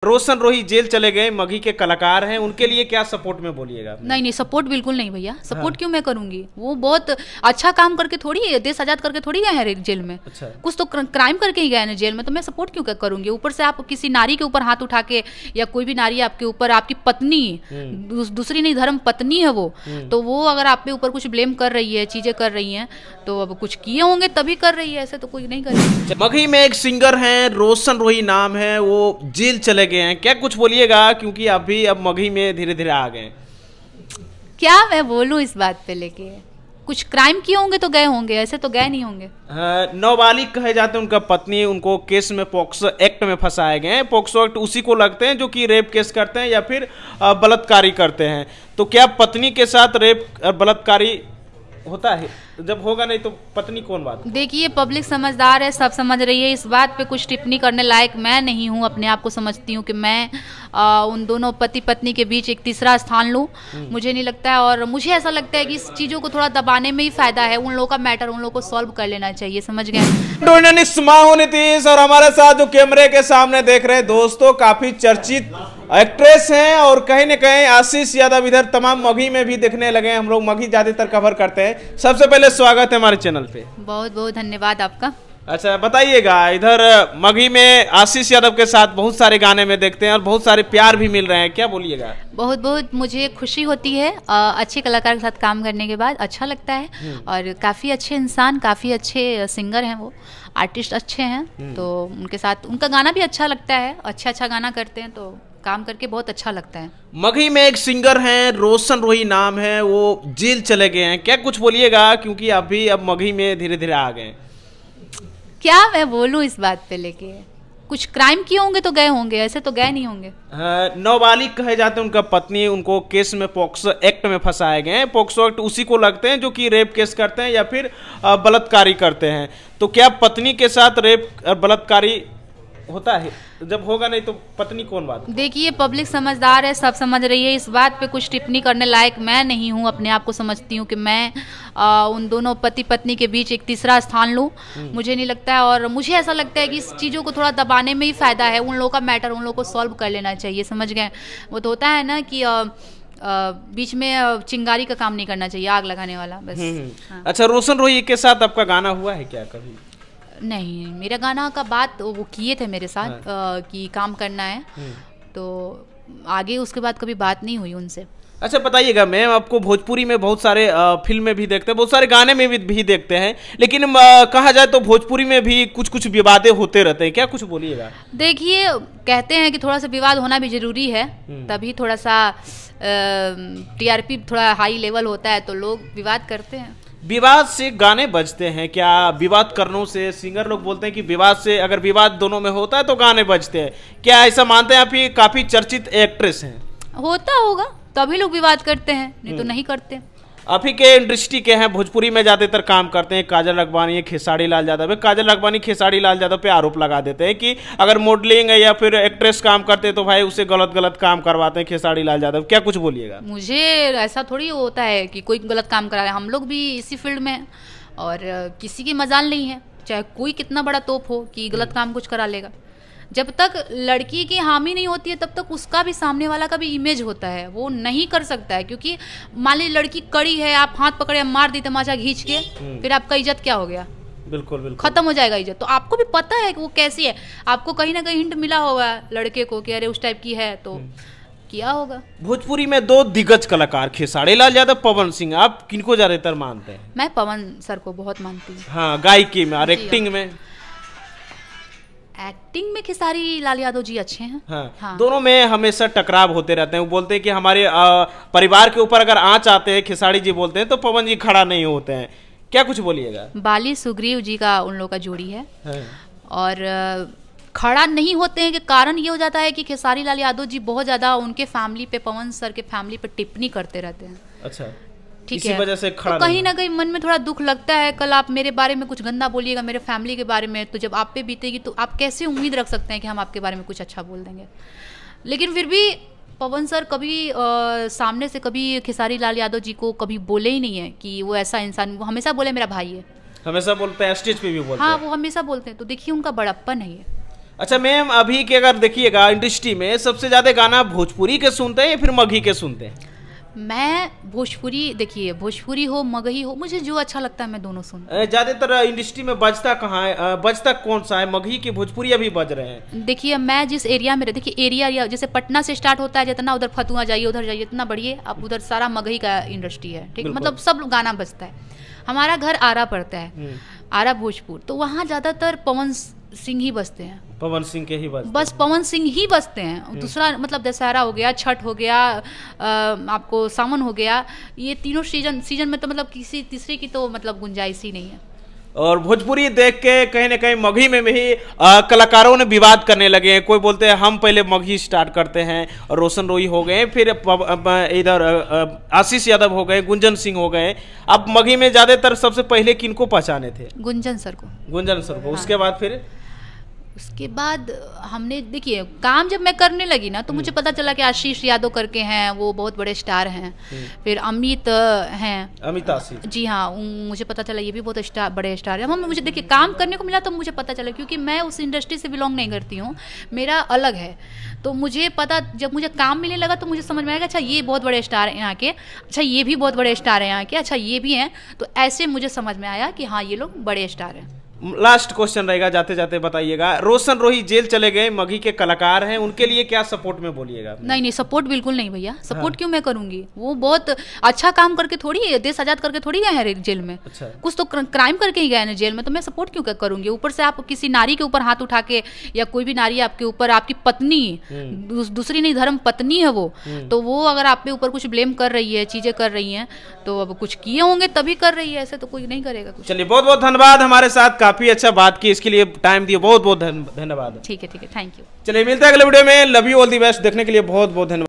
रोशन रोही जेल चले गए, मगही के कलाकार हैं, उनके लिए क्या सपोर्ट में बोलिएगा? नहीं नहीं, सपोर्ट बिल्कुल नहीं भैया। सपोर्ट क्यों मैं करूंगी? वो बहुत अच्छा काम करके थोड़ी है, देश आजाद करके थोड़ी गए हैं जेल में। अच्छा। कुछ तो क्राइम करके ही गए हैं जेल में, तो मैं सपोर्ट क्यों करूंगी? ऊपर से आप किसी नारी के ऊपर हाथ उठा के, या कोई भी नारी आपके ऊपर, आपकी पत्नी, दूसरी नहीं धर्म पत्नी है वो, तो वो अगर आप पे ऊपर कुछ ब्लेम कर रही है, चीजें कर रही है, तो अब कुछ किए होंगे तभी कर रही है, ऐसे तो कोई नहीं करेगी। मगही में एक सिंगर हैं, रोशन रोही नाम है, वो जेल चले गए हैं, क्या कुछ बोलिएगा? क्योंकि अभी अब मगही में धीरे धीरे आ गए। क्या मैं बोलूं इस बात पे लेके? कुछ क्राइम किए होंगे तो गए होंगे, ऐसे तो गए नहीं होंगे। नाबालिग कहे जाते हैं उनका पत्नी, उनको केस में पॉक्सो एक्ट में फंसाए गए हैं। पॉक्सो एक्ट उसी को लगते हैं जो कि रेप केस करते हैं या फिर बलात्कारी करते हैं। तो क्या पत्नी के साथ रेप बलात्कारी होता है? जब होगा नहीं तो पत्नी कौन बात? देखिए, पब्लिक समझदार है, सब समझ रही है। इस बात पे कुछ टिप्पणी करने लायक मैं नहीं हूँ। अपने आप को समझती हूँ कि मैं उन दोनों पति पत्नी के बीच एक तीसरा स्थान लूँ, मुझे नहीं लगता है। और मुझे ऐसा लगता है कि इस चीज़ों को थोड़ा दबाने में ही फायदा है। उन लोगों का मैटर उन लोगों को सॉल्व कर लेना चाहिए, समझ गए? नीतीश और हमारे साथ जो कैमरे के सामने देख रहे हैं दोस्तों, काफी चर्चित एक्ट्रेस हैं और कहीं न कहीं आशीष यादव इधर तमाम मगही में भी देखने लगे हैं। हम लोग मगही ज्यादातर कवर करते हैं। सबसे पहले स्वागत है हमारे चैनल पे। बहुत बहुत धन्यवाद आपका। अच्छा बताइएगा, इधर मगही में आशीष यादव के साथ बहुत सारे गाने में देखते हैं और बहुत सारे प्यार भी मिल रहे हैं, क्या बोलिएगा? बहुत बहुत मुझे खुशी होती है अच्छे कलाकार के साथ काम करने के बाद, अच्छा लगता है। और काफ़ी अच्छे इंसान, काफ़ी अच्छे सिंगर हैं, वो आर्टिस्ट अच्छे हैं, तो उनके साथ उनका गाना भी अच्छा लगता है। अच्छा गाना करते हैं तो काम करके बहुत अच्छा लगता है। मगही में एक सिंगर हैं, रोशन रोही नाम है, वो जेल चले गए हैं, क्या कुछ बोलिएगा? क्योंकि अभी अब मगही में धीरे धीरे आ गए। क्या मैं बोलूं इस बात पे लेके? कुछ क्राइम किए होंगे तो गए होंगे, ऐसे तो गए नहीं होंगे। नाबालिग कहे जाते हैं उनका पत्नी, उनको केस में पॉक्सो एक्ट में फंसाए गए हैं। पॉक्सो एक्ट उसी को लगते हैं जो कि रेप केस करते हैं या फिर बलात्कारी करते हैं। तो क्या पत्नी के साथ रेप बलात्कारी होता है? जब होगा नहीं तो पत्नी कौन बात? देखिए, पब्लिक समझदार है, सब समझ रही है। इस बात पे कुछ टिप्पणी करने लायक मैं नहीं हूँ। अपने आप को समझती हूँ कि मैं उन दोनों पति पत्नी के बीच एक तीसरा स्थान लूँ, मुझे नहीं लगता है। और मुझे ऐसा लगता है कि इस चीज़ों को थोड़ा दबाने में ही फायदा है। उन लोगों का मैटर उन लोगों को सॉल्व कर लेना चाहिए, समझ गए? वो तो होता है ना कि बीच में चिंगारी का काम नहीं करना चाहिए, आग लगाने वाला बस। हाँ। अच्छा, रोशन रोही के साथ आपका गाना हुआ है क्या कभी? नहीं, मेरा गाना का बात वो किए थे मेरे साथ कि काम करना है, तो आगे उसके बाद कभी बात नहीं हुई उनसे। अच्छा बताइएगा मैम, आपको भोजपुरी में बहुत सारे फिल्में भी देखते हैं, बहुत सारे गाने में भी देखते हैं, लेकिन कहा जाए तो भोजपुरी में भी कुछ विवादें होते रहते हैं, क्या कुछ बोलिएगा? देखिए, कहते हैं कि थोड़ा सा विवाद होना भी जरूरी है, तभी थोड़ा सा टीआरपी थोड़ा हाई लेवल होता है, तो लोग विवाद करते हैं। विवाद से गाने बजते हैं क्या? विवाद करने से सिंगर लोग बोलते हैं कि विवाद से, अगर विवाद दोनों में होता है तो गाने बजते हैं, क्या ऐसा मानते हैं आप? ही काफी चर्चित एक्ट्रेस हैं। होता होगा तभी लोग विवाद करते हैं, नहीं तो नहीं करते। आप ही के इंडस्ट्री के हैं, भोजपुरी में ज्यादातर काम करते हैं, काजल राघवानी, खेसारी लाल यादव। काजल राघवानी खेसारी लाल यादव पे आरोप लगा देते हैं कि अगर मॉडलिंग या फिर एक्ट्रेस काम करते हैं तो भाई उसे गलत काम करवाते हैं खेसारी लाल यादव, क्या कुछ बोलिएगा? मुझे ऐसा थोड़ी होता है कि कोई गलत काम करा है, हम लोग भी इसी फील्ड में हैं और किसी की मजाल नहीं है, चाहे कोई कितना बड़ा तोप हो, कि गलत काम कुछ करा लेगा। जब तक लड़की की हामी नहीं होती है तब तक उसका भी, सामने वाला का भी इमेज होता है, वो नहीं कर सकता है। क्योंकि मान ली लड़की कड़ी है, आप हाथ पकड़े मार दी तमाचा खींच के, फिर आपका इज्जत क्या हो गया? बिल्कुल खत्म हो जाएगा इज्जत। तो आपको भी पता है कि वो कैसी है, आपको कहीं ना कहीं हिंट मिला होगा लड़के को कि अरे उस टाइप की है, तो किया होगा। भोजपुरी में दो दिग्गज कलाकार, खेसारी लाल यादव, पवन सिंह, आप किनको ज्यादातर मानते हैं? मैं पवन सर को बहुत मानती हूँ। हाँ, गायकी में और एक्टिंग में? एक्टिंग में खेसारी लाल यादव जी अच्छे हैं। हाँ। दोनों में हमेशा टकराव होते रहते हैं। वो बोलते हैं कि हमारे परिवार के ऊपर अगर आंच आते हैं, खेसारी जी बोलते हैं, तो पवन जी खड़ा नहीं होते हैं, क्या कुछ बोलिएगा? बाली सुग्रीव जी का उन लोग का जोड़ी है। और खड़ा नहीं होते हैं कि कारण ये हो जाता है कि खेसारी लाल यादव जी बहुत ज्यादा उनके फैमिली पे, पवन सर के फैमिली पे टिप्पणी करते रहते हैं। अच्छा, ठीक इसी है, वजह से खड़ा तो कहीं ना कहीं मन में थोड़ा दुख लगता है। कल आप मेरे बारे में कुछ गंदा बोलिएगा, मेरे फैमिली के बारे में, तो जब आप पे बीतेगी तो आप कैसे उम्मीद रख सकते हैं कि हम आपके बारे में कुछ अच्छा बोल देंगे? लेकिन फिर भी पवन सर कभी सामने से कभी खेसारी लाल यादव जी को कभी बोले ही नहीं है कि वो ऐसा इंसान, वो हमेशा बोले मेरा भाई है, हमेशा बोलते हैं, स्टेज पे भी बोलते हैं। हाँ, वो हमेशा बोलते हैं। तो देखिए, उनका बड़प्पन है ये। अच्छा मैम, अभी के अगर देखिएगा इंडस्ट्री में सबसे ज्यादा गाना भोजपुरी के सुनते हैं या फिर मगही के सुनते हैं? मैं भोजपुरी, देखिए भोजपुरी हो मगही हो, मुझे जो अच्छा लगता है मैं दोनों सुनती हूँ। ज्यादातर इंडस्ट्री में बजता कहाँ है, बजता कौन सा है, मगही की भोजपुरी अभी बज रहे हैं? देखिए मैं जिस एरिया में देखिए एरिया जैसे पटना से स्टार्ट होता है, जितना उधर फतुआ जाइए उधर जाइए इतना बढ़िए, अब उधर सारा मगही का इंडस्ट्री है, ठीक, मतलब सब गाना बजता है। हमारा घर आरा पड़ता है, आरा भोजपुर, तो वहाँ ज़्यादातर पवन सिंह ही बजते हैं। पवन सिंह के ही बजते बस पवन सिंह ही बजते हैं। दूसरा मतलब दशहरा हो गया, छठ हो गया, आपको सावन हो गया, ये तीनों सीजन में तो मतलब किसी तीसरे की तो मतलब गुंजाइश ही नहीं है। और भोजपुरी देख के कहीं ना कहीं मगही में भी कलाकारों ने विवाद करने लगे हैं। कोई बोलते हैं हम पहले मगही स्टार्ट करते हैं, और रोशन रोई हो गए, फिर इधर आशीष यादव हो गए, गुंजन सिंह हो गए। अब मगही में ज्यादातर सबसे पहले किनको पहचाने थे? गुंजन सर को। गुंजन सर को। हाँ। उसके बाद फिर उसके बाद हमने देखिए काम जब मैं करने लगी ना तो मुझे पता चला कि आशीष यादव करके हैं, वो बहुत बड़े स्टार हैं। फिर अमित हैं, अमित आशीष, जी हाँ, मुझे पता चला ये भी बहुत बड़े स्टार हैं। हम मुझे देखिए काम करने को मिला तो मुझे पता चला, क्योंकि मैं उस इंडस्ट्री से बिलोंग नहीं करती हूँ, मेरा अलग है। तो मुझे पता, जब मुझे काम मिलने लगा तो मुझे समझ में आया कि अच्छा ये बहुत बड़े स्टार हैं यहाँ के, अच्छा ये भी बहुत बड़े स्टार हैं यहाँ के, अच्छा ये भी हैं। तो ऐसे मुझे समझ में आया कि हाँ ये लोग बड़े स्टार हैं। लास्ट क्वेश्चन रहेगा, जाते जाते बताइएगा, रोशन रोही जेल चले गए, मगही के कलाकार हैं, उनके लिए क्या सपोर्ट में बोलिएगा? नहीं सपोर्ट बिल्कुल नहीं भैया, सपोर्ट क्यों मैं करूंगी? वो बहुत अच्छा काम करके थोड़ी है, देश आजाद करके थोड़ी गए हैं जेल में। अच्छा। कुछ तो क्राइम करके ही गए हैं जेल में, तो मैं सपोर्ट क्यों करूंगी? ऊपर से आप किसी नारी के ऊपर हाथ उठा के, या कोई भी नारी आपके ऊपर, आपकी पत्नी, दूसरी नहीं धर्म पत्नी है वो, तो वो अगर आप पे ऊपर कुछ ब्लेम कर रही है, चीजें कर रही है, तो अब कुछ किए होंगे तभी कर रही है, ऐसे तो कोई नहीं करेगा कुछ। चलिए बहुत बहुत धन्यवाद, हमारे साथ काफी अच्छा बात की, इसके लिए टाइम दिए, बहुत बहुत धन्यवाद। ठीक है, थैंक यू। चलिए मिलते हैं अगले वीडियो में। Love you, all the best. देखने के लिए बहुत बहुत धन्यवाद।